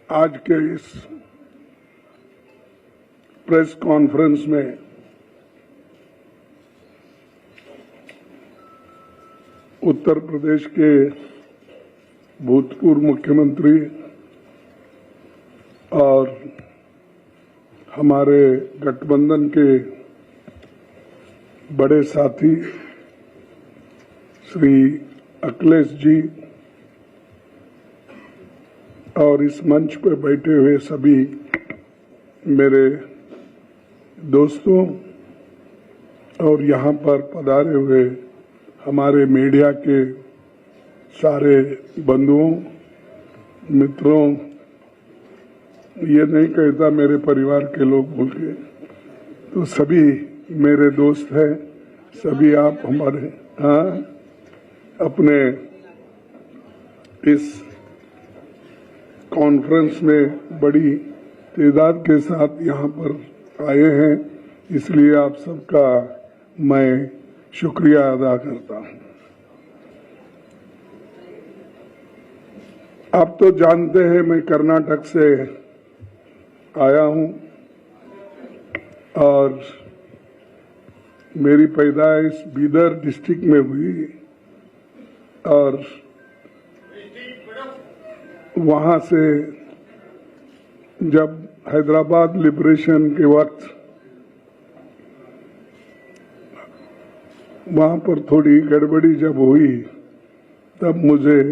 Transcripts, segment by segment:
आज के इस प्रेस कॉन्फ्रेंस में उत्तर प्रदेश के भूतपूर्व मुख्यमंत्री और हमारे गठबंधन के बड़े साथी श्री अखिलेश जी और इस मंच पर बैठे हुए सभी मेरे दोस्तों और यहाँ पर पधारे हुए हमारे मीडिया के सारे बंधुओं मित्रों, ये नहीं कहता मेरे परिवार के लोग बोल के, तो सभी मेरे दोस्त हैं, सभी आप हमारे अपने इस कॉन्फ्रेंस में बड़ी तादाद के साथ यहाँ पर आए हैं, इसलिए आप सबका मैं शुक्रिया अदा करता हूँ। आप तो जानते हैं मैं कर्नाटक से आया हूँ और मेरी पैदाइश बीदर डिस्ट्रिक्ट में हुई और वहाँ से जब हैदराबाद लिबरेशन के वक्त वहाँ पर थोड़ी गड़बड़ी जब हुई तब मुझे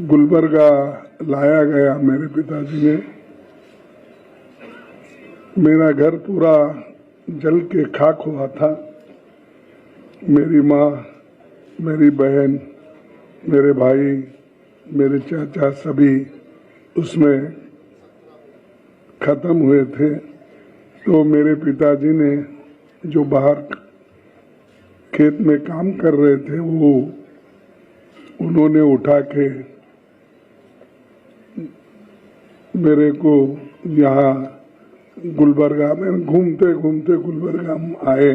गुलबर्गा लाया गया मेरे पिताजी ने। मेरा घर पूरा जल के खाक हुआ था। मेरी माँ, मेरी बहन, मेरे भाई, मेरे चाचा सभी उसमें खत्म हुए थे। तो मेरे पिताजी ने जो बाहर खेत में काम कर रहे थे वो उन्होंने उठा के मेरे को यहाँ गुलबर्गा में घूमते घूमते गुलबर्गा में आए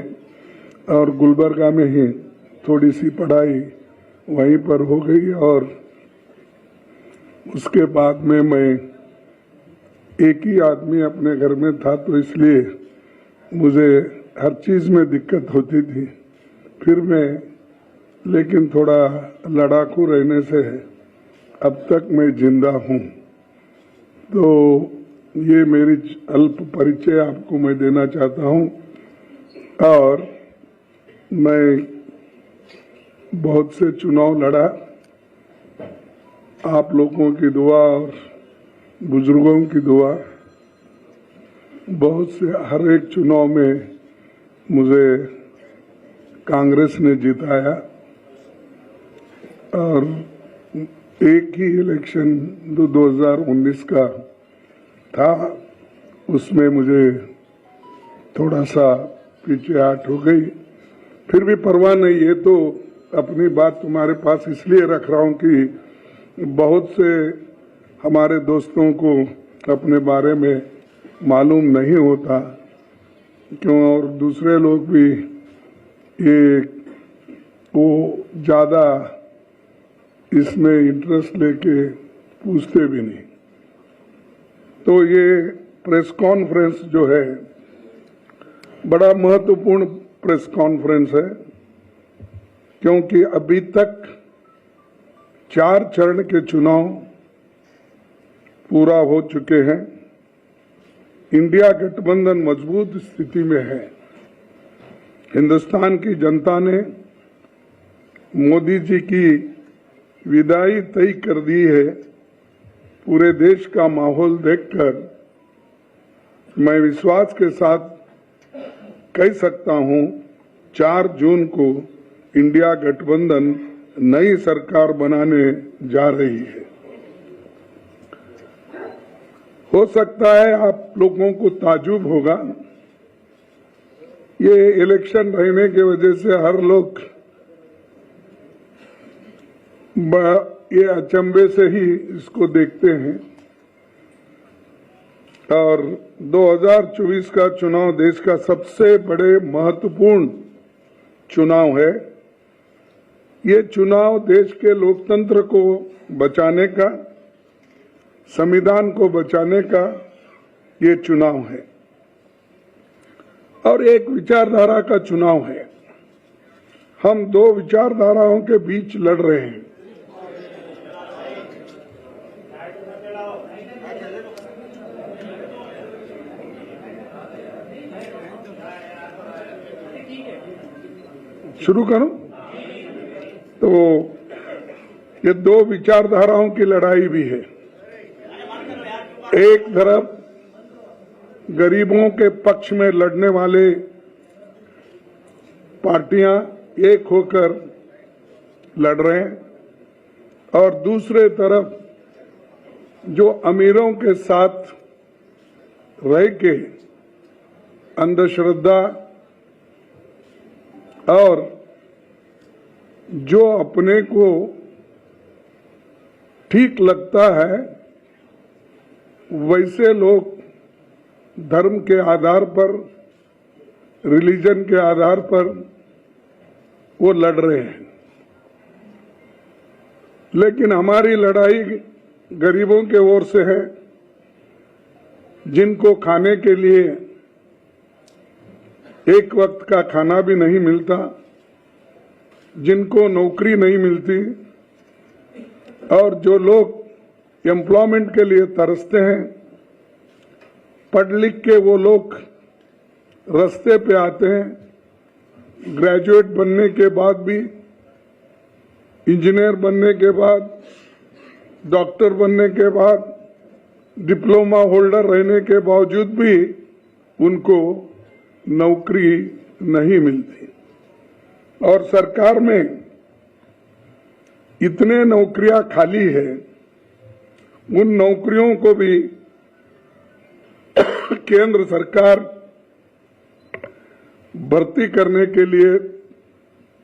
और गुलबर्गा में ही थोड़ी सी पढ़ाई वहीं पर हो गई और उसके बाद में मैं एक ही आदमी अपने घर में था तो इसलिए मुझे हर चीज में दिक्कत होती थी। फिर मैं लेकिन थोड़ा लड़ाकू रहने से अब तक मैं जिंदा हूँ। तो ये मेरी अल्प परिचय आपको मैं देना चाहता हूँ और मैं बहुत से चुनाव लड़ा। आप लोगों की दुआ और बुजुर्गों की दुआ, बहुत से हर एक चुनाव में मुझे कांग्रेस ने जिताया और एक ही इलेक्शन 2019 का था, उसमें मुझे थोड़ा सा पीछे हट हो गई। फिर भी परवाह नहीं, ये तो अपनी बात तुम्हारे पास इसलिए रख रहा हूं कि बहुत से हमारे दोस्तों को अपने बारे में मालूम नहीं होता क्यों, और दूसरे लोग भी ये वो ज्यादा इसमें इंटरेस्ट लेके पूछते भी नहीं। तो ये प्रेस कॉन्फ्रेंस जो है बड़ा महत्वपूर्ण प्रेस कॉन्फ्रेंस है क्योंकि अभी तक 4 चरण के चुनाव पूरा हो चुके हैं। इंडिया गठबंधन मजबूत स्थिति में है। हिंदुस्तान की जनता ने मोदी जी की विदाई तय कर दी है। पूरे देश का माहौल देखकर मैं विश्वास के साथ कह सकता हूं 4 जून को इंडिया गठबंधन नई सरकार बनाने जा रही है। हो सकता है आप लोगों को ताज्जुब होगा, ये इलेक्शन रहने की वजह से हर लोग ये अचंभे से ही इसको देखते हैं और 2024 का चुनाव देश का सबसे बड़े महत्वपूर्ण चुनाव है। ये चुनाव देश के लोकतंत्र को बचाने का, संविधान को बचाने का ये चुनाव है और एक विचारधारा का चुनाव है। हम दो विचारधाराओं के बीच लड़ रहे हैं। शुरू करूं? तो ये दो विचारधाराओं की लड़ाई भी है। एक तरफ गरीबों के पक्ष में लड़ने वाले पार्टियां एक होकर लड़ रहे हैं और दूसरे तरफ जो अमीरों के साथ रह के अंधश्रद्धा और जो अपने को ठीक लगता है वैसे लोग धर्म के आधार पर, रिलीजन के आधार पर वो लड़ रहे हैं। लेकिन हमारी लड़ाई गरीबों के ओर से है, जिनको खाने के लिए एक वक्त का खाना भी नहीं मिलता, जिनको नौकरी नहीं मिलती और जो लोग एम्प्लॉयमेंट के लिए तरसते हैं। पढ़ लिख के वो लोग रास्ते पे आते हैं, ग्रेजुएट बनने के बाद भी, इंजीनियर बनने के बाद, डॉक्टर बनने के बाद, डिप्लोमा होल्डर रहने के बावजूद भी उनको नौकरी नहीं मिलती और सरकार में इतने नौकरियां खाली है, उन नौकरियों को भी केंद्र सरकार भर्ती करने के लिए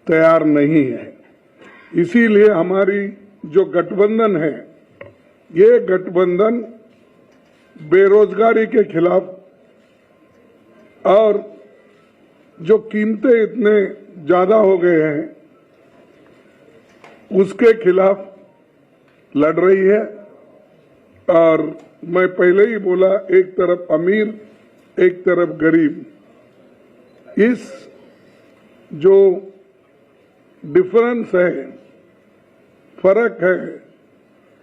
तैयार नहीं है। इसीलिए हमारी जो गठबंधन है, ये गठबंधन बेरोजगारी के खिलाफ और जो कीमतें इतने ज्यादा हो गए हैं उसके खिलाफ लड़ रही है। और मैं पहले ही बोला, एक तरफ अमीर, एक तरफ गरीब, इस जो डिफरेंस है, फर्क है,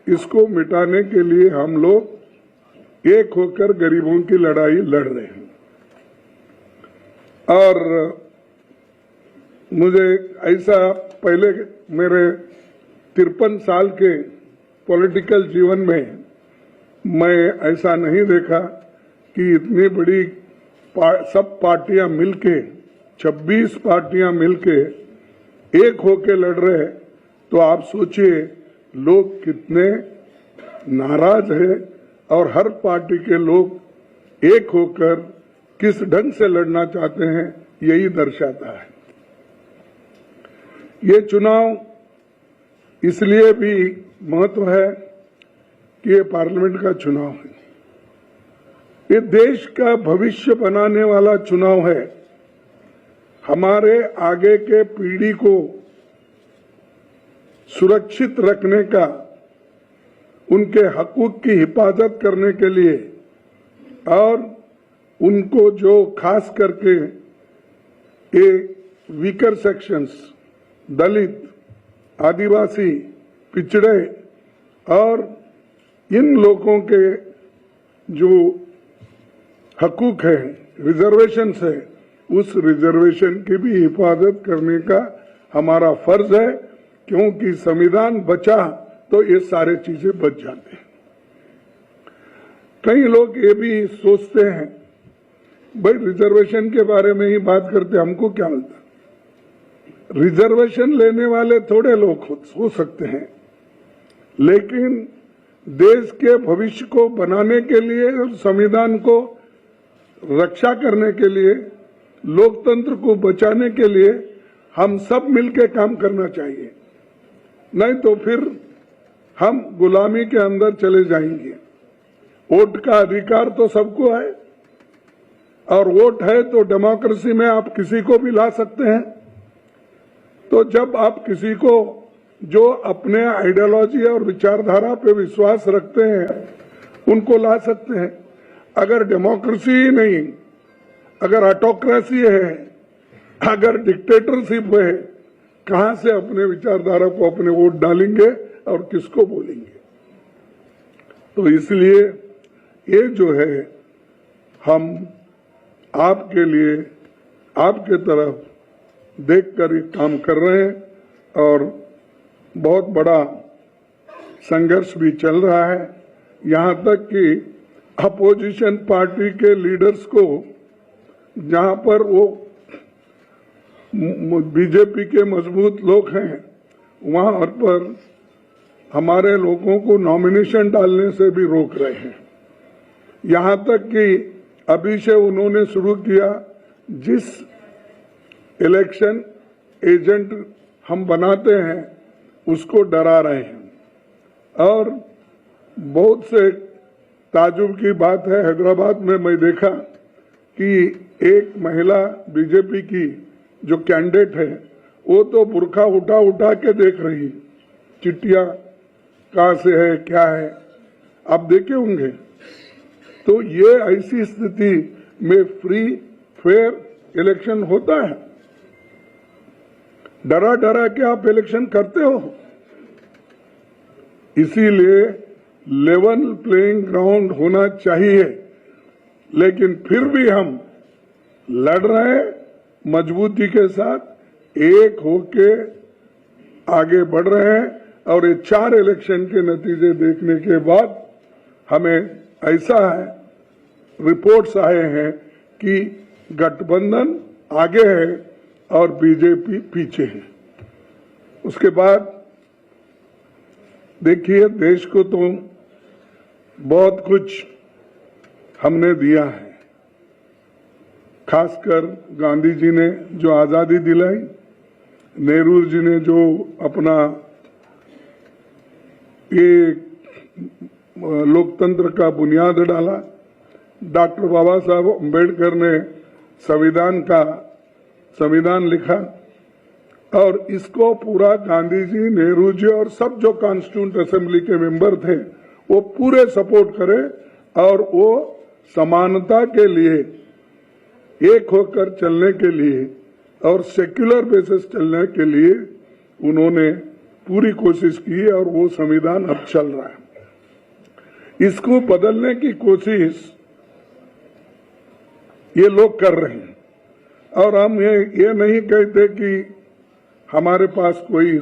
इसको मिटाने के लिए हम लोग एक होकर गरीबों की लड़ाई लड़ रहे हैं। और मुझे ऐसा पहले मेरे 53 साल के पॉलिटिकल जीवन में मैं ऐसा नहीं देखा कि इतनी बड़ी सब पार्टियां मिलके, 26 पार्टियां मिलके एक होके लड़ रहे हैं। तो आप सोचिए लोग कितने नाराज हैं और हर पार्टी के लोग एक होकर किस ढंग से लड़ना चाहते हैं, यही दर्शाता है। ये चुनाव इसलिए भी महत्व है कि ये पार्लियामेंट का चुनाव है, ये देश का भविष्य बनाने वाला चुनाव है। हमारे आगे के पीढ़ी को सुरक्षित रखने का, उनके हकूक की हिफाजत करने के लिए और उनको जो खास करके ये वीकर सेक्शंस, दलित, आदिवासी, पिछड़े और इन लोगों के जो हकूक है, रिजर्वेशंस है, उस रिजर्वेशन की भी हिफाजत करने का हमारा फर्ज है। क्योंकि संविधान बचा तो ये सारे चीजें बच जाते हैं। कई लोग ये भी सोचते हैं, भाई रिजर्वेशन के बारे में ही बात करते, हमको क्या मिलता। रिजर्वेशन लेने वाले थोड़े लोग हो सकते हैं, लेकिन देश के भविष्य को बनाने के लिए और संविधान को रक्षा करने के लिए, लोकतंत्र को बचाने के लिए हम सब मिलकर काम करना चाहिए। नहीं तो फिर हम गुलामी के अंदर चले जाएंगे। वोट का अधिकार तो सबको है और वोट है तो डेमोक्रेसी में आप किसी को भी ला सकते हैं। तो जब आप किसी को जो अपने आइडियोलॉजी और विचारधारा पे विश्वास रखते हैं उनको ला सकते हैं। अगर डेमोक्रेसी ही नहीं, अगर ऑटोक्रेसी है, अगर डिक्टेटरशिप है, कहां से अपने विचारधारा को अपने वोट डालेंगे और किसको बोलेंगे? तो इसलिए ये जो है हम आपके लिए, आपके तरफ देखकर ये काम कर रहे हैं और बहुत बड़ा संघर्ष भी चल रहा है। यहां तक कि अपोजिशन पार्टी के लीडर्स को, जहां पर वो बीजेपी के मजबूत लोग हैं, वहां पर हमारे लोगों को नॉमिनेशन डालने से भी रोक रहे हैं। यहां तक कि अभी से उन्होंने शुरू किया, जिस इलेक्शन एजेंट हम बनाते हैं उसको डरा रहे हैं। और बहुत से ताजुब की बात है, हैदराबाद में मैं देखा कि एक महिला बीजेपी की जो कैंडिडेट है वो तो बुर्का उठा उठा के देख रही, चिट्ठियां कहां से है, क्या है, आप देखे होंगे। तो ये ऐसी स्थिति में फ्री फेयर इलेक्शन होता है? डरा डरा के आप इलेक्शन करते हो? इसीलिए लेवल प्लेइंग ग्राउंड होना चाहिए, लेकिन फिर भी हम लड़ रहे हैं मजबूती के साथ, एक होके आगे बढ़ रहे हैं। और ये 4 इलेक्शन के नतीजे देखने के बाद हमें ऐसा है, रिपोर्ट्स आए हैं कि गठबंधन आगे है और बीजेपी पीछे है। उसके बाद देखिए, देश को तो बहुत कुछ हमने दिया है, खासकर गांधी जी ने जो आजादी दिलाई, नेहरू जी ने जो अपना ये लोकतंत्र का बुनियाद डाला, डॉक्टर बाबा साहब अम्बेडकर ने संविधान लिखा, और इसको पूरा गांधी जी, नेहरू जी और सब जो कॉन्स्टिट्यूंट असेंबली के मेंबर थे वो पूरे सपोर्ट करे, और वो समानता के लिए, एक होकर चलने के लिए और सेक्युलर बेसिस चलने के लिए उन्होंने पूरी कोशिश की, और वो संविधान अब चल रहा है। इसको बदलने की कोशिश ये लोग कर रहे हैं, और हम ये नहीं कहते कि हमारे पास कोई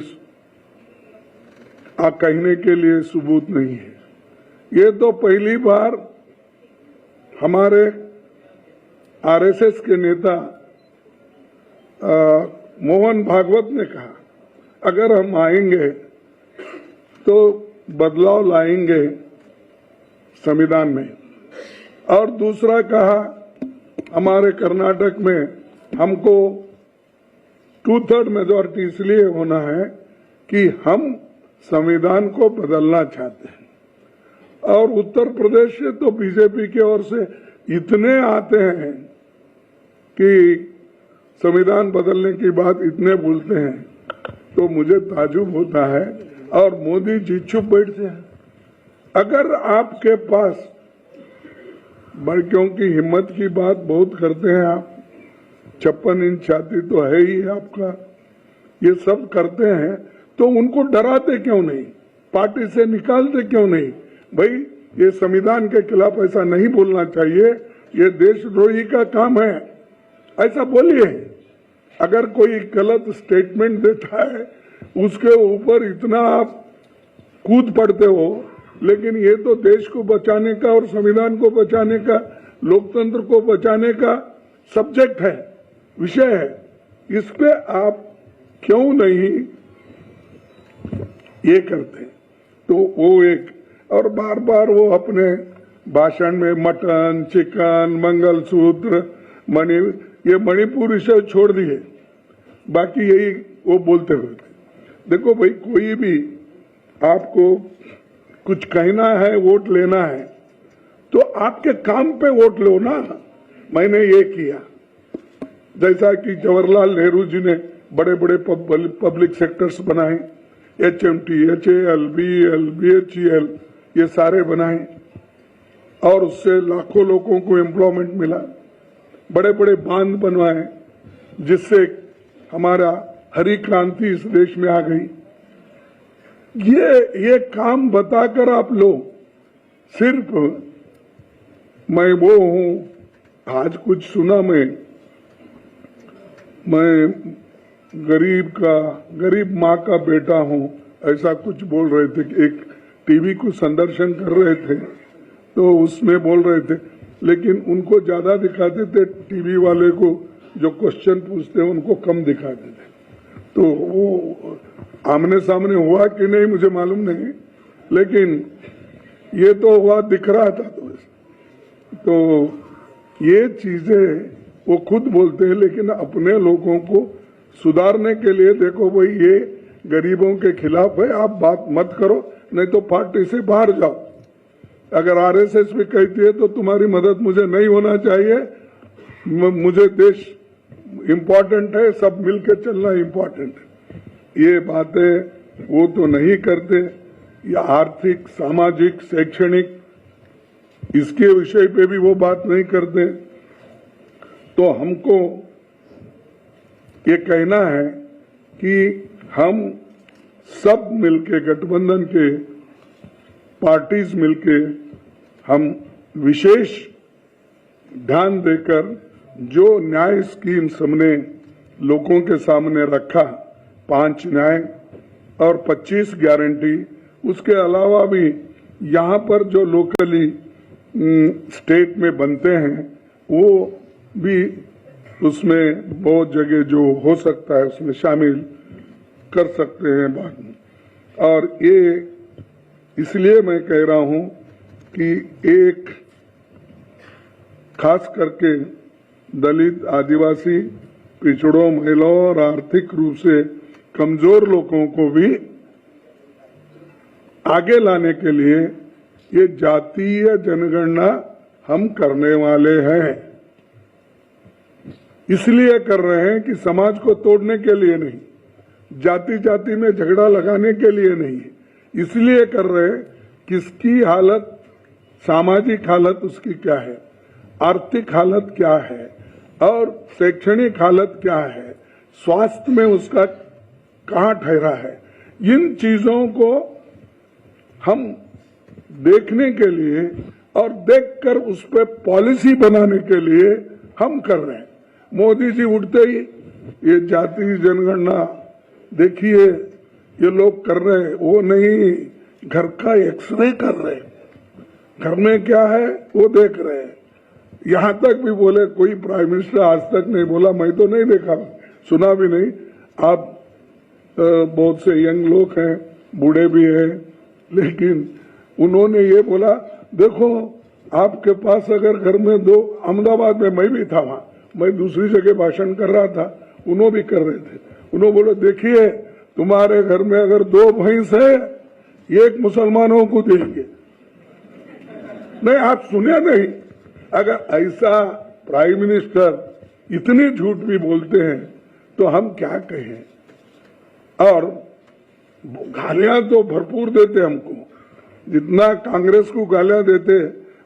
कहने के लिए सबूत नहीं है। ये तो पहली बार हमारे आरएसएस के नेता मोहन भागवत ने कहा, अगर हम आएंगे तो बदलाव लाएंगे संविधान में। और दूसरा कहा, हमारे कर्नाटक में हमको 2/3 मेजॉरिटी इसलिए होना है कि हम संविधान को बदलना चाहते हैं। और उत्तर प्रदेश से तो बीजेपी की ओर से इतने आते हैं कि संविधान बदलने की बात इतने बोलते हैं, तो मुझे ताजुब होता है। और मोदी जी चुप बैठते हैं। अगर आपके पास, क्योंकि हिम्मत की बात बहुत करते हैं आप, 56 इंच छाती तो है ही आपका, ये सब करते हैं, तो उनको डराते क्यों नहीं, पार्टी से निकालते क्यों नहीं? भाई, ये संविधान के खिलाफ ऐसा नहीं बोलना चाहिए, ये देशद्रोही का काम है, ऐसा बोलिए। अगर कोई गलत स्टेटमेंट देता है उसके ऊपर इतना आप कूद पड़ते हो, लेकिन ये तो देश को बचाने का और संविधान को बचाने का, लोकतंत्र को बचाने का सब्जेक्ट है, विषय है। इस पे आप क्यों नहीं ये करते? तो वो एक, और बार बार वो अपने भाषण में मटन, चिकन, मंगलसूत्र, ये मणिपुर विषय छोड़ दिए, बाकी यही वो बोलते हुए। देखो भाई, कोई भी आपको कुछ कहना है, वोट लेना है, तो आपके काम पे वोट लो ना। मैंने ये किया, जैसा कि जवाहरलाल नेहरू जी ने बड़े बड़े पब्लिक सेक्टर्स बनाए, HMT, HAL, BEL, BHEL ये सारे बनाए और उससे लाखों लोगों को एम्प्लॉयमेंट मिला। बड़े बड़े बांध बनवाए जिससे हमारा हरी क्रांति इस देश में आ गई। ये काम बताकर आप लोग सिर्फ मैं वो हूं, आज कुछ सुना मैं गरीब माँ का बेटा हूं, ऐसा कुछ बोल रहे थे। एक टीवी को संदर्शन कर रहे थे तो उसमें बोल रहे थे, लेकिन उनको ज्यादा दिखाते थे, टीवी वाले को जो क्वेश्चन पूछते हैं उनको कम दिखाते थे। तो वो आमने सामने हुआ कि नहीं मुझे मालूम नहीं, लेकिन ये तो हुआ, दिख रहा था। तो ये चीजें वो खुद बोलते हैं, लेकिन अपने लोगों को सुधारने के लिए देखो भाई ये गरीबों के खिलाफ है, आप बात मत करो, नहीं तो पार्टी से बाहर जाओ। अगर आरएसएस भी कहती है तो तुम्हारी मदद मुझे नहीं होना चाहिए, मुझे देश इम्पोर्टेंट है, सब मिलकर चलना इम्पोर्टेंट है। ये बातें वो तो नहीं करते। या आर्थिक, सामाजिक, शैक्षणिक इसके विषय पे भी वो बात नहीं करते। तो हमको ये कहना है कि हम सब मिलके, गठबंधन के पार्टीज मिलके, हम विशेष ध्यान देकर जो न्याय स्कीम्स हमने लोगों के सामने रखा, 5 न्याय और 25 गारंटी, उसके अलावा भी यहाँ पर जो लोकली स्टेट में बनते हैं वो भी उसमें बहुत जगह जो हो सकता है उसमें शामिल कर सकते हैं बाद में। और ये इसलिए मैं कह रहा हूं कि एक खास करके दलित, आदिवासी, पिछड़ों, महिलाओं और आर्थिक रूप से कमजोर लोगों को भी आगे लाने के लिए ये जातीय जनगणना हम करने वाले हैं। इसलिए कर रहे हैं कि समाज को तोड़ने के लिए नहीं, जाति जाति में झगड़ा लगाने के लिए नहीं, इसलिए कर रहे हैं किसकी हालत, सामाजिक हालत उसकी क्या है, आर्थिक हालत क्या है और शैक्षणिक हालत क्या है, स्वास्थ्य में उसका कहाँ ठहरा है। इन चीजों को हम देखने के लिए और देखकर उस पर पॉलिसी बनाने के लिए हम कर रहे हैं। मोदी जी उठते ही ये जाति जनगणना देखिए ये लोग कर रहे हैं, वो नहीं, घर का एक्सरे कर रहे हैं, घर में क्या है वो देख रहे हैं। यहां तक भी बोले, कोई प्राइम मिनिस्टर आज तक नहीं बोला, मैं तो नहीं देखा, सुना भी नहीं। आप बहुत से यंग लोग हैं, बूढ़े भी हैं, लेकिन उन्होंने ये बोला, देखो आपके पास अगर घर में 2, अहमदाबाद में मैं भी था, वहां मैं दूसरी जगह भाषण कर रहा था, उन्होंने भी कर रहे थे, उन्होंने बोला देखिए तुम्हारे घर में अगर 2 भैंस है, 1 मुसलमानों को देंगे। नहीं, आप सुने नहीं। अगर ऐसा प्राइम मिनिस्टर इतनी झूठ भी बोलते हैं तो हम क्या कहें। और गालियां तो भरपूर देते हमको, जितना कांग्रेस को गालियां देते,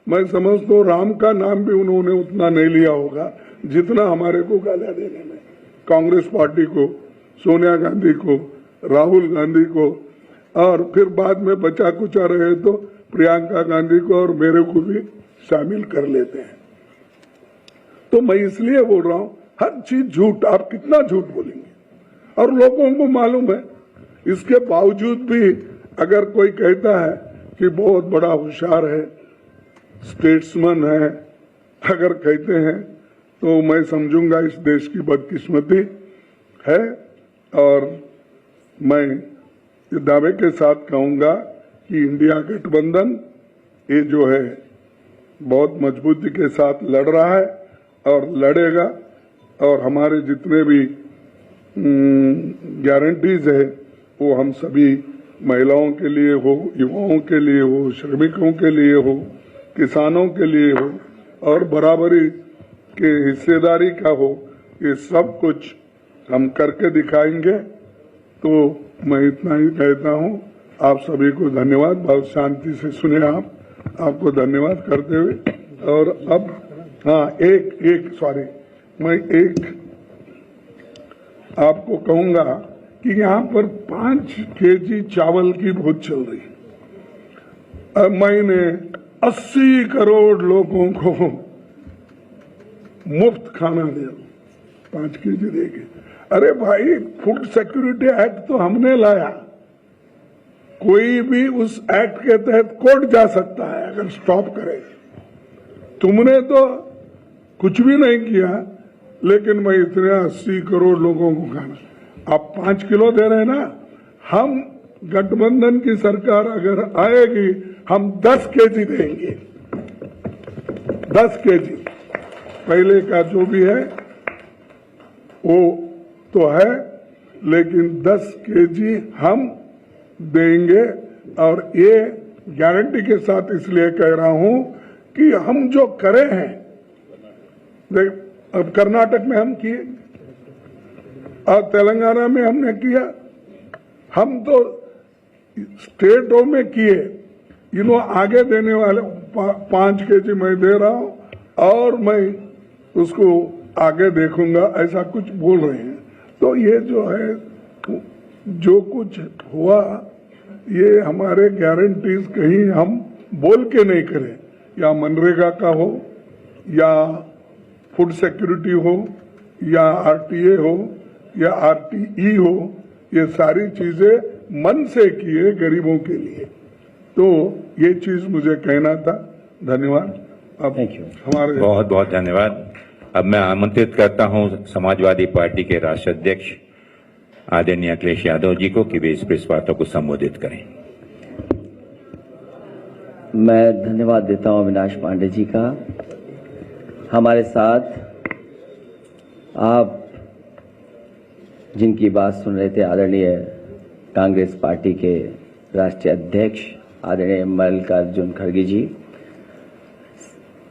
मैं समझता हूँ राम का नाम भी उन्होंने उतना नहीं लिया होगा जितना हमारे को गालियां देने में। कांग्रेस पार्टी को, सोनिया गांधी को, राहुल गांधी को, और फिर बाद में बचा कुचा रहे तो प्रियंका गांधी को और मेरे को भी शामिल कर लेते हैं। तो मैं इसलिए बोल रहा हूं, हर चीज झूठ, आप कितना झूठ बोलेंगे। और लोगों को मालूम है, इसके बावजूद भी अगर कोई कहता है कि बहुत बड़ा होशियार है, स्टेट्समैन है, अगर कहते हैं तो मैं समझूंगा इस देश की बदकिस्मती है। और मैं ये दावे के साथ कहूंगा कि इंडिया गठबंधन ये जो है बहुत मजबूती के साथ लड़ रहा है और लड़ेगा। और हमारे जितने भी गारंटीज है वो हम सभी महिलाओं के लिए हो, युवाओं के लिए हो, श्रमिकों के लिए हो, किसानों के लिए हो और बराबरी के हिस्सेदारी का हो, ये सब कुछ हम करके दिखाएंगे। तो मैं इतना ही कहता हूं। आप सभी को धन्यवाद, बहुत शांति से सुने आपको धन्यवाद करते हुए। और अब मैं एक आपको कहूंगा कि यहाँ पर 5 केजी चावल की भूख चल रही है। मैंने 80 करोड़ लोगों को मुफ्त खाना दिया, 5 केजी देके। अरे भाई, फूड सिक्योरिटी एक्ट तो हमने लाया, कोई भी उस एक्ट के तहत कोर्ट जा सकता है अगर स्टॉप करे। तुमने तो कुछ भी नहीं किया, लेकिन मैं इतने 80 करोड़ लोगों को खाना, आप 5 किलो दे रहे हैं ना। हम गठबंधन की सरकार अगर आएगी, हम 10 केजी देंगे, 10 केजी। पहले का जो भी है वो तो है, लेकिन 10 केजी हम देंगे। और ये गारंटी के साथ इसलिए कह रहा हूं कि हम जो करे हैं, अब कर्नाटक में हम किए और तेलंगाना में हमने किया, हम तो स्टेटों में किए। आगे देने वाले 5 केजी मैं दे रहा हूं और मैं उसको आगे देखूंगा, ऐसा कुछ बोल रहे हैं। तो ये जो है, जो कुछ हुआ, ये हमारे गारंटीज कहीं हम बोल के नहीं करें, या मनरेगा का हो, या फूड सिक्योरिटी हो, या आरटीए हो, या आरटीई हो, ये सारी चीजें मन से किए गरीबों के लिए। तो ये चीज मुझे कहना था। धन्यवाद। अब थैंक यू, हमारे बहुत बहुत धन्यवाद। अब मैं आमंत्रित करता हूं समाजवादी पार्टी के राष्ट्रीय अध्यक्ष आदरणीय अखिलेश यादव जी को कि वे इस प्रेस वार्ता को संबोधित करें। मैं धन्यवाद देता हूं अविनाश पांडे जी का। हमारे साथ आप जिनकी बात सुन रहे थे, आदरणीय कांग्रेस पार्टी के राष्ट्रीय अध्यक्ष आदरणीय मल्लिकार्जुन खड़गे जी,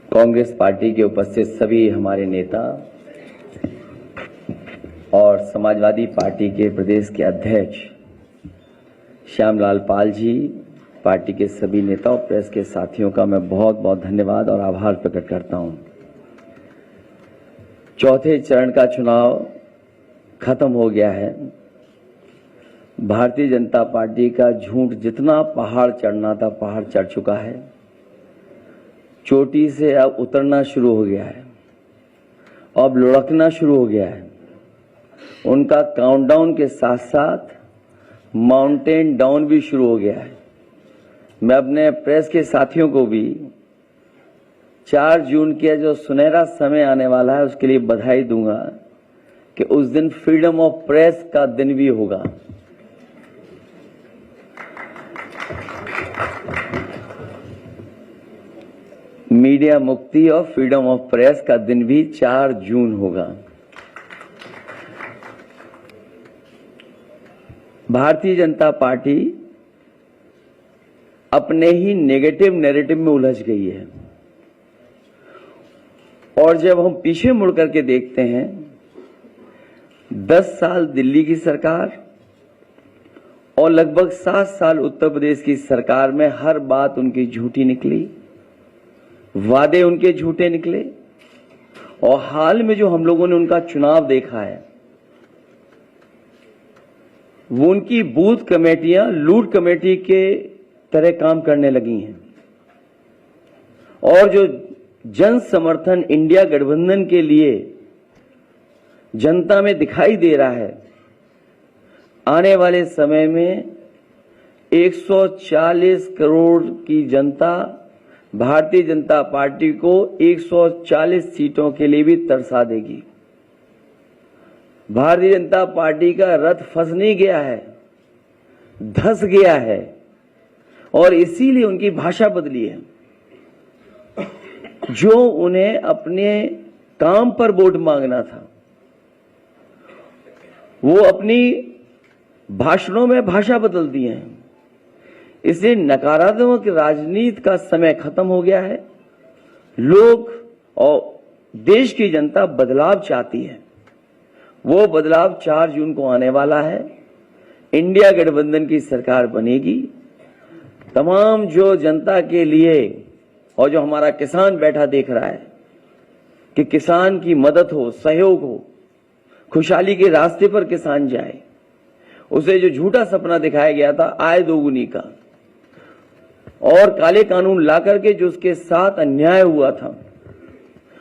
कांग्रेस पार्टी के उपस्थित सभी हमारे नेता और समाजवादी पार्टी के प्रदेश के अध्यक्ष श्यामलाल पाल जी, पार्टी के सभी नेता और प्रेस के साथियों का मैं बहुत बहुत धन्यवाद और आभार प्रकट करता हूं। चौथे चरण का चुनाव खत्म हो गया है। भारतीय जनता पार्टी का झूठ जितना पहाड़ चढ़ना था, पहाड़ चढ़ चुका है। चोटी से अब उतरना शुरू हो गया है, अब लुढ़कना शुरू हो गया है। उनका काउंटडाउन के साथ साथ माउंटेन डाउन भी शुरू हो गया है। मैं अपने प्रेस के साथियों को भी 4 जून के जो सुनहरा समय आने वाला है उसके लिए बधाई दूंगा कि उस दिन फ्रीडम ऑफ प्रेस का दिन भी होगा। मीडिया मुक्ति और फ्रीडम ऑफ प्रेस का दिन भी 4 जून होगा। भारतीय जनता पार्टी अपने ही नेगेटिव नैरेटिव में उलझ गई है और जब हम पीछे मुड़ करके देखते हैं, 10 साल दिल्ली की सरकार और लगभग 7 साल उत्तर प्रदेश की सरकार में हर बात उनकी झूठी निकली, वादे उनके झूठे निकले। और हाल में जो हम लोगों ने उनका चुनाव देखा है, वो उनकी बूथ कमेटियां लूट कमेटी के तरह काम करने लगी हैं। और जो जन समर्थन इंडिया गठबंधन के लिए जनता में दिखाई दे रहा है, आने वाले समय में 140 करोड़ की जनता भारतीय जनता पार्टी को 140 सीटों के लिए भी तरसा देगी। भारतीय जनता पार्टी का रथ फंस नहीं गया है, धंस गया है और इसीलिए उनकी भाषा बदली है। जो उन्हें अपने काम पर वोट मांगना था, वो अपनी भाषणों में भाषा बदल दी है। इसलिए नकारात्मक राजनीति का समय खत्म हो गया है। लोग और देश की जनता बदलाव चाहती है। वो बदलाव 4 जून को आने वाला है। इंडिया गठबंधन की सरकार बनेगी। तमाम जो जनता के लिए और जो हमारा किसान बैठा देख रहा है कि किसान की मदद हो, सहयोग हो, खुशहाली के रास्ते पर किसान जाए, उसे जो झूठा सपना दिखाया गया था आय दोगुनी का और काले कानून ला करके जो उसके साथ अन्याय हुआ था,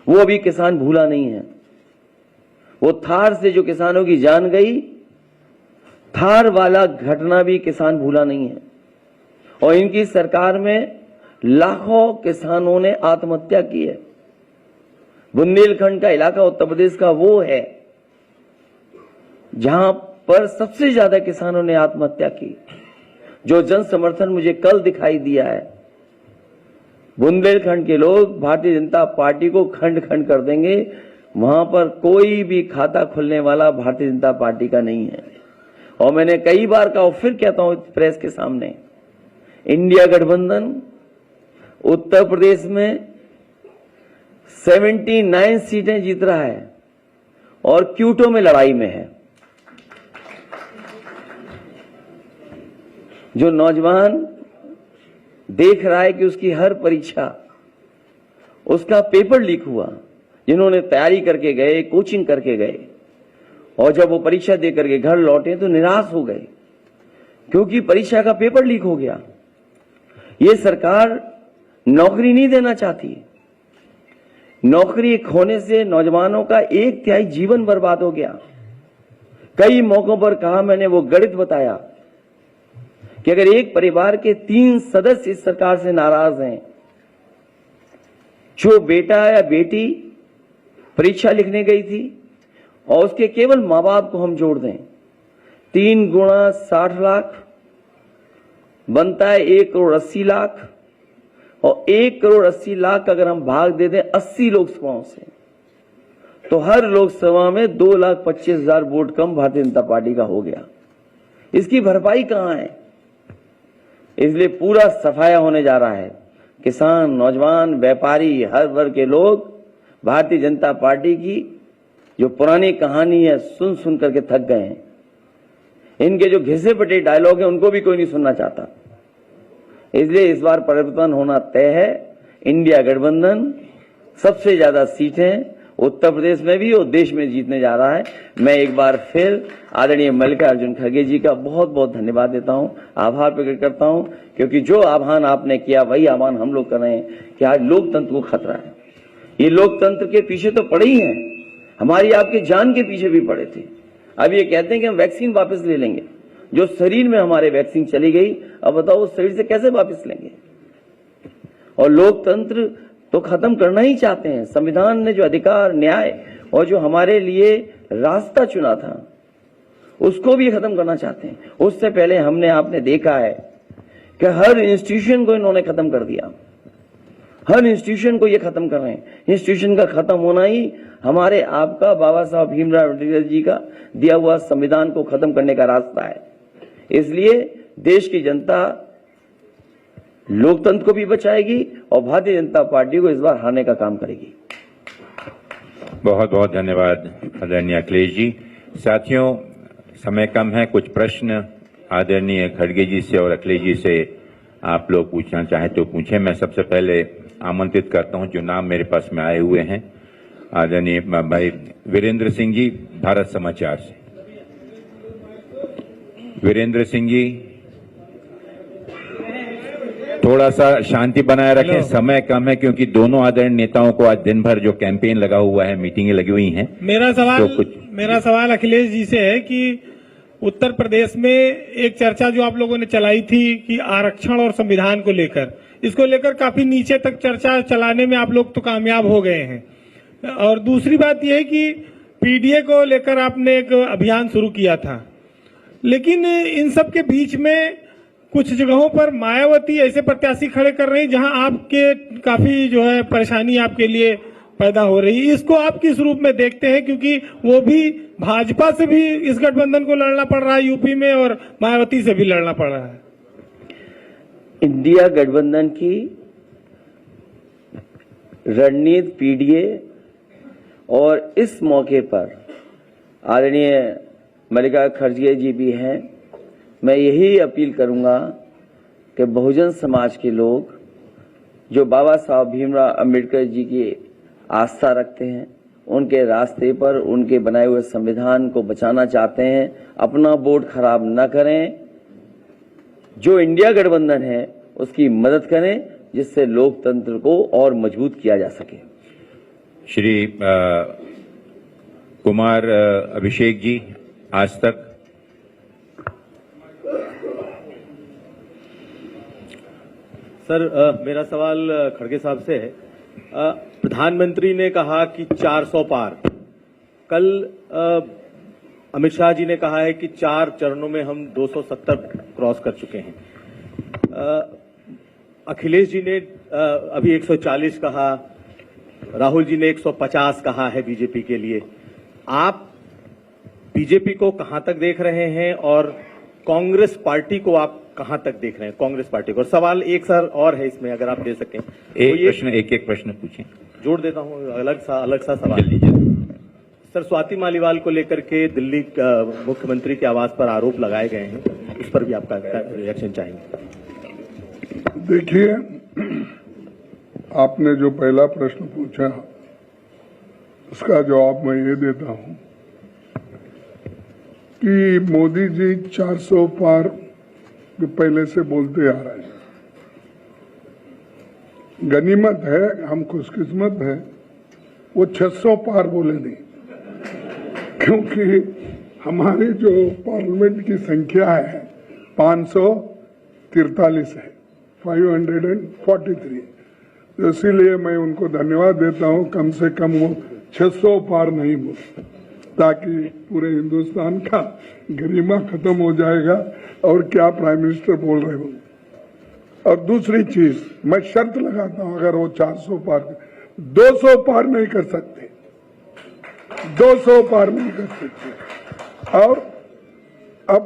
वो अभी किसान भूला नहीं है। वो थार से जो किसानों की जान गई, थार वाला घटना भी किसान भूला नहीं है। और इनकी सरकार में लाखों किसानों ने आत्महत्या की है। बुंदेलखंड का इलाका उत्तर प्रदेश का वो है जहां पर सबसे ज्यादा किसानों ने आत्महत्या की। जो जन समर्थन मुझे कल दिखाई दिया है, बुंदेलखंड के लोग भारतीय जनता पार्टी को खंड खंड कर देंगे। वहां पर कोई भी खाता खुलने वाला भारतीय जनता पार्टी का नहीं है। और मैंने कई बार कहा और फिर कहता हूं प्रेस के सामने, इंडिया गठबंधन उत्तर प्रदेश में 79 सीटें जीत रहा है और क्यूटो में लड़ाई में है। जो नौजवान देख रहा है कि उसकी हर परीक्षा, उसका पेपर लीक हुआ, जिन्होंने तैयारी करके गए, कोचिंग करके गए और जब वो परीक्षा दे करके घर लौटे तो निराश हो गए क्योंकि परीक्षा का पेपर लीक हो गया। ये सरकार नौकरी नहीं देना चाहती। नौकरी खोने से नौजवानों का 1/3 जीवन बर्बाद हो गया। कई मौकों पर कहा मैंने, वो गणित बताया कि अगर एक परिवार के 3 सदस्य इस सरकार से नाराज हैं, जो बेटा या बेटी परीक्षा लिखने गई थी और उसके केवल मां बाप को हम जोड़ दें, 3 गुणा 60 लाख बनता है 1,80,00,000 और 1,80,00,000 अगर हम भाग दे दें 80 लोकसभाओं से, तो हर लोकसभा में 2,25,000 वोट कम भारतीय जनता पार्टी का हो गया। इसकी भरपाई कहां है? इसलिए पूरा सफाया होने जा रहा है। किसान, नौजवान, व्यापारी, हर वर्ग के लोग भारतीय जनता पार्टी की जो पुरानी कहानी है सुन सुन करके थक गए हैं। इनके जो घिसे पटे डायलॉग हैं उनको भी कोई नहीं सुनना चाहता। इसलिए इस बार परिवर्तन होना तय है। इंडिया गठबंधन सबसे ज्यादा सीटें उत्तर प्रदेश में भी और देश में जीतने जा रहा है। मैं एक बार फिर आदरणीय मल्लिकार्जुन खड़गे जी का बहुत बहुत धन्यवाद देता हूं, आभार प्रकट करता हूं, क्योंकि जो आह्वान आपने किया वही आह्वान हम लोग कर रहे हैं कि आज लोकतंत्र को खतरा है। ये लोकतंत्र के पीछे तो पड़े ही हैं, हमारी आपके जान के पीछे भी पड़े थे। अब ये कहते हैं कि हम वैक्सीन वापस ले लेंगे। जो शरीर में हमारे वैक्सीन चली गई, अब बताओ उस शरीर से कैसे वापस लेंगे? और लोकतंत्र तो खत्म करना ही चाहते हैं। संविधान ने जो अधिकार, न्याय और जो हमारे लिए रास्ता चुना था उसको भी खत्म करना चाहते हैं। उससे पहले हमने आपने देखा है कि हर इंस्टीट्यूशन को इन्होंने खत्म कर दिया। हर इंस्टीट्यूशन को ये खत्म कर रहे हैं। इंस्टीट्यूशन का खत्म होना ही हमारे आपका बाबा साहब भीमराव अम्बेडकर जी का दिया हुआ संविधान को खत्म करने का रास्ता है। इसलिए देश की जनता लोकतंत्र को भी बचाएगी और भारतीय जनता पार्टी को इस बार हारने का काम करेगी। बहुत बहुत धन्यवाद आदरणीय अखिलेश जी। साथियों, समय कम है, कुछ प्रश्न आदरणीय खड़गे जी से और अखिलेश जी से आप लोग पूछना चाहें तो पूछें। मैं सबसे पहले आमंत्रित करता हूं जो नाम मेरे पास में आए हुए हैं, आदरणीय भाई वीरेंद्र सिंह जी, भारत समाचार से। वीरेंद्र सिंह जी, थोड़ा सा शांति बनाए रखें, समय कम है क्योंकि दोनों आदरणीय नेताओं को आज दिन भर जो कैंपेन लगा हुआ है, मीटिंगें लगी हुई हैं। मेरा सवाल अखिलेश जी से है कि उत्तर प्रदेश में एक चर्चा जो आप लोगों ने चलाई थी कि आरक्षण और संविधान को लेकर, इसको लेकर काफी नीचे तक चर्चा चलाने में आप लोग तो कामयाब हो गए हैं। और दूसरी बात यह है कि पीडीए को लेकर आपने एक अभियान शुरू किया था, लेकिन इन सब के बीच में कुछ जगहों पर मायावती ऐसे प्रत्याशी खड़े कर रही जहां आपके काफी जो है परेशानी आपके लिए पैदा हो रही है। इसको आप किस रूप में देखते हैं, क्योंकि वो भी भाजपा से भी इस गठबंधन को लड़ना पड़ रहा है यूपी में और मायावती से भी लड़ना पड़ रहा है। इंडिया गठबंधन की रणनीति पीडीए और इस मौके पर आदरणीय मल्लिका खड़गे जी भी हैं मैं यही अपील करूंगा कि बहुजन समाज के लोग जो बाबा साहब भीमराव अंबेडकर जी की आस्था रखते हैं, उनके रास्ते पर उनके बनाए हुए संविधान को बचाना चाहते हैं, अपना वोट खराब न करें। जो इंडिया गठबंधन है उसकी मदद करें, जिससे लोकतंत्र को और मजबूत किया जा सके। श्री कुमार अभिषेक जी, आज तक। सर, मेरा सवाल खड़गे साहब से है। प्रधानमंत्री ने कहा कि 400 पार। कल अमित शाह जी ने कहा है कि 4 चरणों में हम 270 क्रॉस कर चुके हैं। अखिलेश जी ने अभी 140 कहा, राहुल जी ने 150 कहा है बीजेपी के लिए। आप बीजेपी को कहां तक देख रहे हैं और कांग्रेस पार्टी को आप कहां तक देख रहे हैं, कांग्रेस पार्टी को? और सवाल एक सर और है इसमें, अगर आप दे सकें। एक प्रश्न पूछें। जोड़ देता हूं, अलग सा सवाल। जल्दी जल्दी। सर, स्वाति मालीवाल को लेकर के दिल्ली मुख्यमंत्री के आवास पर आरोप लगाए गए हैं, उस पर भी आपका रिएक्शन चाहेंगे। देखिए, आपने जो पहला प्रश्न पूछा उसका जवाब मैं ये देता हूं कि मोदी जी 400 पार पहले से बोलते आ रहे हैं। गनीमत है, हम खुशकिस्मत हैं, वो 600 पार बोले नहीं, क्योंकि हमारी जो पार्लियामेंट की संख्या है 543 है, 543। तो इसीलिए मैं उनको धन्यवाद देता हूं, कम से कम वो 600 पार नहीं बोले, ताकि पूरे हिंदुस्तान का गरिमा खत्म हो जाएगा और क्या प्राइम मिनिस्टर बोल रहे हो। और दूसरी चीज, मैं शर्त लगाता हूं, अगर वो 400 पार 200 पार नहीं कर सकते, 200 पार नहीं कर सकते। और अब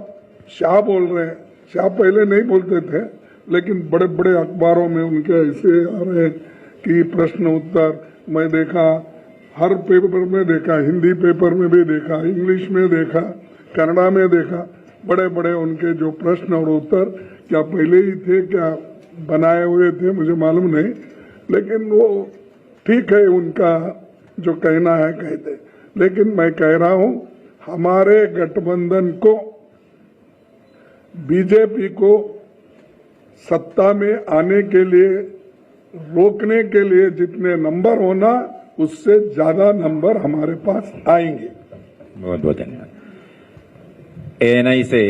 शाह बोल रहे हैं, शाह पहले नहीं बोलते थे, लेकिन बड़े बड़े अखबारों में उनके ऐसे आ रहे हैं कि प्रश्न उत्तर, मैं देखा हर पेपर में देखा, हिंदी पेपर में भी देखा, इंग्लिश में देखा, कन्नड़ा में देखा, बड़े बड़े उनके जो प्रश्न और उत्तर क्या पहले ही थे, क्या बनाए हुए थे, मुझे मालूम नहीं, लेकिन वो ठीक है, उनका जो कहना है कहते। लेकिन मैं कह रहा हूं, हमारे गठबंधन को, बीजेपी को सत्ता में आने के लिए, रोकने के लिए जितने नंबर होना, उससे ज्यादा नंबर हमारे पास आएंगे। बहुत बहुत धन्यवाद। एएनआई से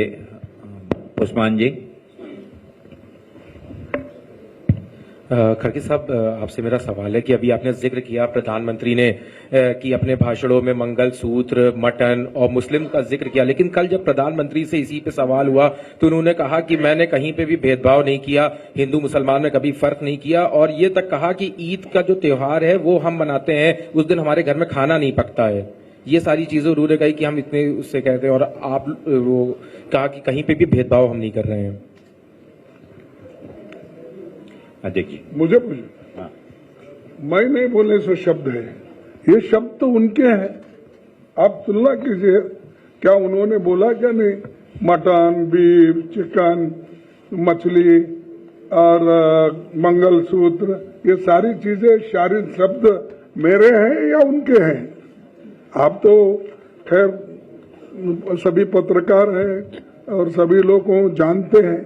उस्मान जी। खड़गे साहब, आपसे मेरा सवाल है कि अभी आपने जिक्र किया प्रधानमंत्री ने कि अपने भाषणों में मंगलसूत्र, मटन और मुस्लिम का जिक्र किया, लेकिन कल जब प्रधानमंत्री से इसी पे सवाल हुआ तो उन्होंने कहा कि मैंने कहीं पे भी भेदभाव नहीं किया, हिंदू मुसलमान में कभी फर्क नहीं किया, और ये तक कहा कि ईद का जो त्योहार है वो हम मनाते हैं, उस दिन हमारे घर में खाना नहीं पकता है। ये सारी चीजें उन्होंने कही कि हम इतने उससे कहते हैं, और आप वो कहा कि कहीं पे भी भेदभाव हम नहीं कर रहे हैं। देखिए, मुझे मैं नहीं बोले सो शब्द है, ये शब्द तो उनके हैं। आप तुलना कीजिए, क्या उन्होंने बोला क्या नहीं, मटन, बीफ, चिकन, मछली और मंगलसूत्र, ये सारी चीजें, सारे शब्द मेरे हैं या उनके हैं? आप तो खैर सभी पत्रकार हैं और सभी लोग को जानते हैं,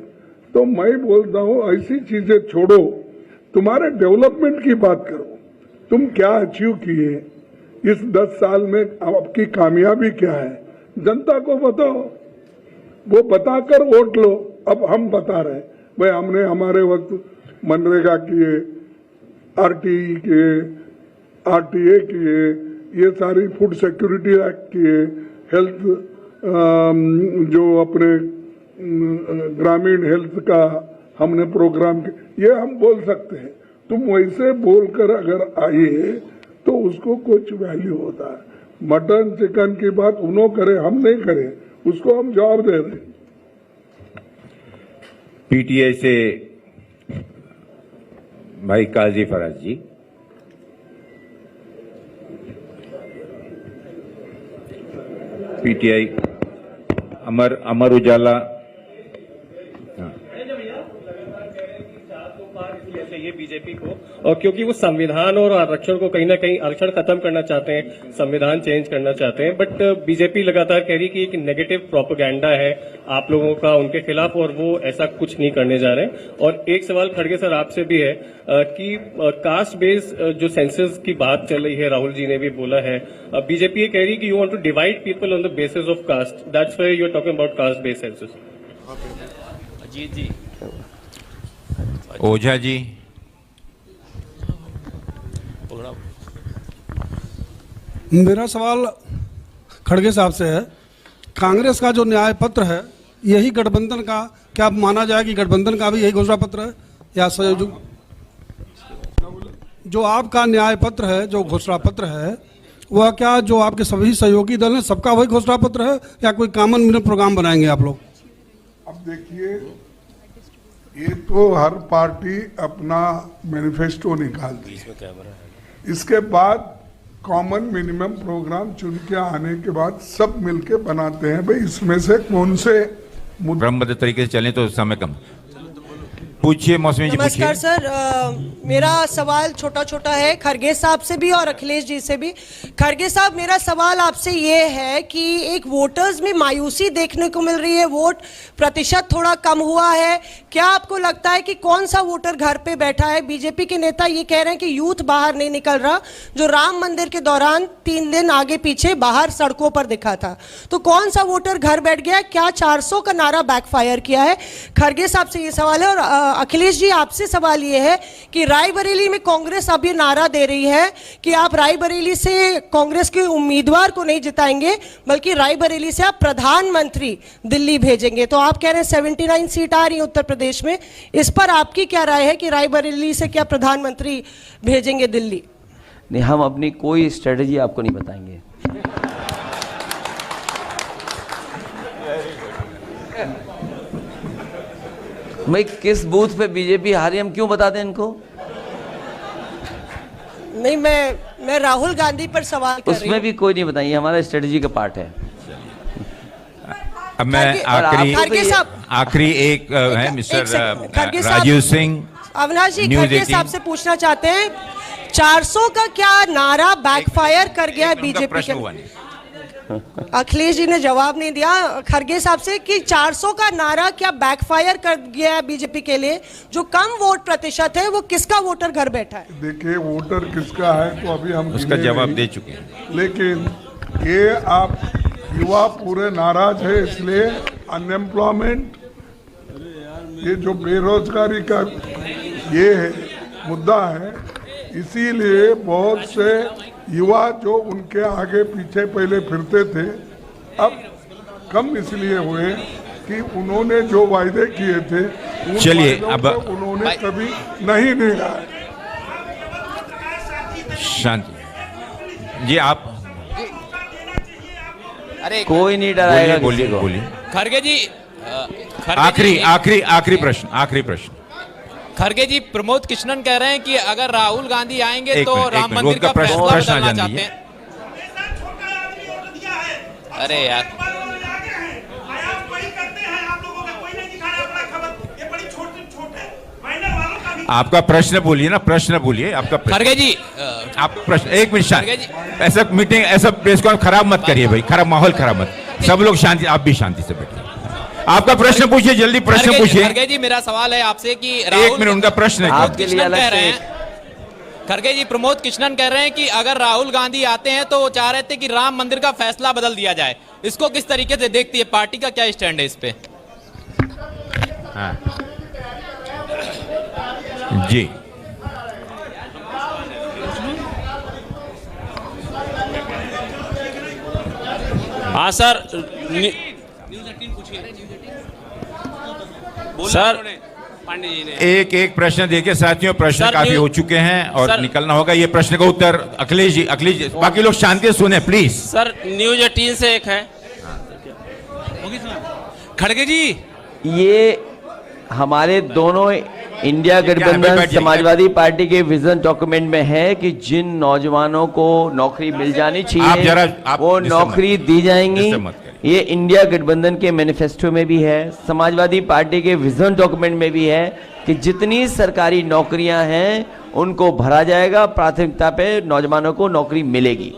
तो मैं बोलता हूं ऐसी चीजें छोड़ो, तुम्हारे डेवलपमेंट की बात करो। तुम क्या अचीव किए इस 10 साल में, आपकी कामयाबी क्या है, जनता को बताओ, वो बताकर वोट लो। अब हम बता रहे हैं, भाई हमने हमारे वक्त मनरेगा किए, आरटीई किए, आरटीए किए, ये सारी फूड सिक्योरिटी एक्ट किए, हेल्थ जो अपने ग्रामीण हेल्थ का हमने प्रोग्राम, ये हम बोल सकते हैं। तुम वैसे बोलकर अगर आइए तो उसको कुछ वैल्यू होता है। मटन चिकन की बात उन्होंने करे, हम नहीं करे, उसको हम जवाब दे रहे हैं। पीटीआई से भाई काजी फराज जी। पीटीआई अमर उजाला इसलिए चाहिए बीजेपी को, और क्योंकि वो संविधान और आरक्षण को कहीं ना कहीं आरक्षण खत्म करना चाहते हैं, संविधान चेंज करना चाहते हैं। बट बीजेपी लगातार कह रही कि एक नेगेटिव प्रोपेगेंडा है आप लोगों का उनके खिलाफ, और वो ऐसा कुछ नहीं करने जा रहे हैं। और एक सवाल खड़गे सर आपसे भी है कि कास्ट बेस जो सेंसस की बात चल रही है, राहुल जी ने भी बोला है, बीजेपी ये कह रही है कि you want to divide people on the basis of caste, that's why you are talking about caste based census. Ajit ji, Ojha ji. मेरा सवाल खड़गे साहब से है, कांग्रेस का जो न्याय पत्र है यही गठबंधन का, क्या माना जाए कि गठबंधन का भी यही घोषणा पत्र है या संयोजक? जो आपका न्याय पत्र है, जो घोषणा पत्र है, वह क्या जो आपके सभी सहयोगी दल हैं सबका वही घोषणा पत्र है या कोई कॉमन मिनिमम प्रोग्राम बनाएंगे आप लोग? अब देखिए, ये तो हर पार्टी अपना मैनिफेस्टो निकालती है, इसके बाद कॉमन मिनिमम प्रोग्राम चुन के आने के बाद सब मिलके बनाते हैं भाई इसमें से कौन से मुद्दे क्रमबद्ध तरीके से चलें तो समय कम। पूछिए मौसमी जी, पूछिए। नमस्कार सर, मेरा सवाल छोटा छोटा है खड़गे साहब से भी और अखिलेश जी से भी। खड़गे साहब, मेरा सवाल आपसे ये है कि एक वोटर्स में मायूसी देखने को मिल रही है, वोट प्रतिशत थोड़ा कम हुआ है, क्या आपको लगता है कि कौन सा वोटर घर पे बैठा है? बीजेपी के नेता ये कह रहे हैं कि यूथ बाहर नहीं निकल रहा, जो राम मंदिर के दौरान 3 दिन आगे पीछे बाहर सड़कों पर दिखा था, तो कौन सा वोटर घर बैठ गया? क्या 400 का नारा बैकफायर किया है? खड़गे साहब से ये सवाल है। और अखिलेश जी, आपसे सवाल ये है कि रायबरेली में कांग्रेस अब ये नारा दे रही है कि आप रायबरेली से कांग्रेस के उम्मीदवार को नहीं जिताएंगे, बल्कि रायबरेली से आप प्रधानमंत्री दिल्ली भेजेंगे। तो आप कह रहे हैं 79 सीट आ रही है उत्तर प्रदेश में, इस पर आपकी क्या राय है कि रायबरेली से क्या प्रधानमंत्री भेजेंगे दिल्ली? नहीं, हम अपनी कोई स्ट्रेटजी आपको नहीं बताएंगे। भाई, किस बूथ पे बीजेपी हारी हम क्यों बता दें इनको? नहीं, मैं राहुल गांधी पर सवाल कर रही उसमें हूं। भी कोई नहीं बताइए, हमारा स्ट्रेटजी का पार्ट है। अब मैं आखिरी एक है मिस्टर राजीव सिंह, अविनाश जी, न्यूज़ खड़गे 18 साहब से पूछना चाहते हैं, 400 का क्या नारा बैकफायर कर गया है बीजेपी के? अखिलेश जी ने जवाब नहीं दिया खड़गे साहब से कि 400 का नारा क्या बैकफायर कर गया है बीजेपी के लिए? जो कम वोट प्रतिशत है वो किसका वोटर घर बैठा है? देखिए, वोटर किसका है तो अभी हम उसका गिने जवाब नहीं, दे चुके हैं। लेकिन ये आप युवा पूरे नाराज है, इसलिए अनएम्प्लॉयमेंट, ये जो बेरोजगारी का ये है मुद्दा है, इसीलिए बहुत से युवा जो उनके आगे पीछे पहले फिरते थे अब कम इसलिए हुए कि उन्होंने जो वायदे किए थे उन चलिए, वायदों अब को उन्होंने कभी नहीं निभाया। शांति जी, आप अरे कोई नहीं डराएगा बोलिए किसी को। बोलिए। खड़गे जी, आखिरी प्रश्न। खड़गे जी, प्रमोद कृष्णन कह रहे हैं कि अगर राहुल गांधी आएंगे तो राम मंदिर उनका का प्रश्न फैसला आ बदलना जाने चाहते हैं। अरे यार, आपका प्रश्न बोलिए ना, प्रश्न बोलिए आपका प्रश्न। खड़गे जी, आप प्रश्न, एक मिनट खड़गे शांति, जी। ऐसा मीटिंग, ऐसा प्रेस कॉन्फ्रेंस खराब मत करिए भाई, खराब माहौल खराब मत, सब लोग शांति, आप भी शांति से बैठिए। आपका प्रश्न पूछिए, जल्दी प्रश्न पूछिए। खड़गे जी, मेरा सवाल है आपसे कि एक मिनट, उनका प्रश्न है। आपके लिए अलग कह से रहे हैं, खड़गे जी, प्रमोद कृष्णन कह रहे हैं कि अगर राहुल गांधी आते हैं तो वो चाह रहे थे कि राम मंदिर का फैसला बदल दिया जाए, इसको किस तरीके से देखती है, पार्टी का क्या स्टैंड है इस पे? हाँ जी, हाँ सर, सर पांडे जी ने एक प्रश्न देखिए साथियों, प्रश्न सर, काफी हो चुके हैं और सर, निकलना होगा। ये प्रश्न का उत्तर अखिलेश जी, बाकी लोग शांति से सुने प्लीज। सर, न्यूज़ 18 से एक है। खड़गे जी, ये हमारे दोनों इंडिया गठबंधन समाजवादी पार्टी के विजन डॉक्यूमेंट में है कि जिन नौजवानों को नौकरी मिल जानी चाहिए वो नौकरी दी जाएंगी। ये इंडिया गठबंधन के मैनिफेस्टो में भी है, समाजवादी पार्टी के विजन डॉक्यूमेंट में भी है कि जितनी सरकारी नौकरियां हैं उनको भरा जाएगा, प्राथमिकता पे नौजवानों को नौकरी मिलेगी।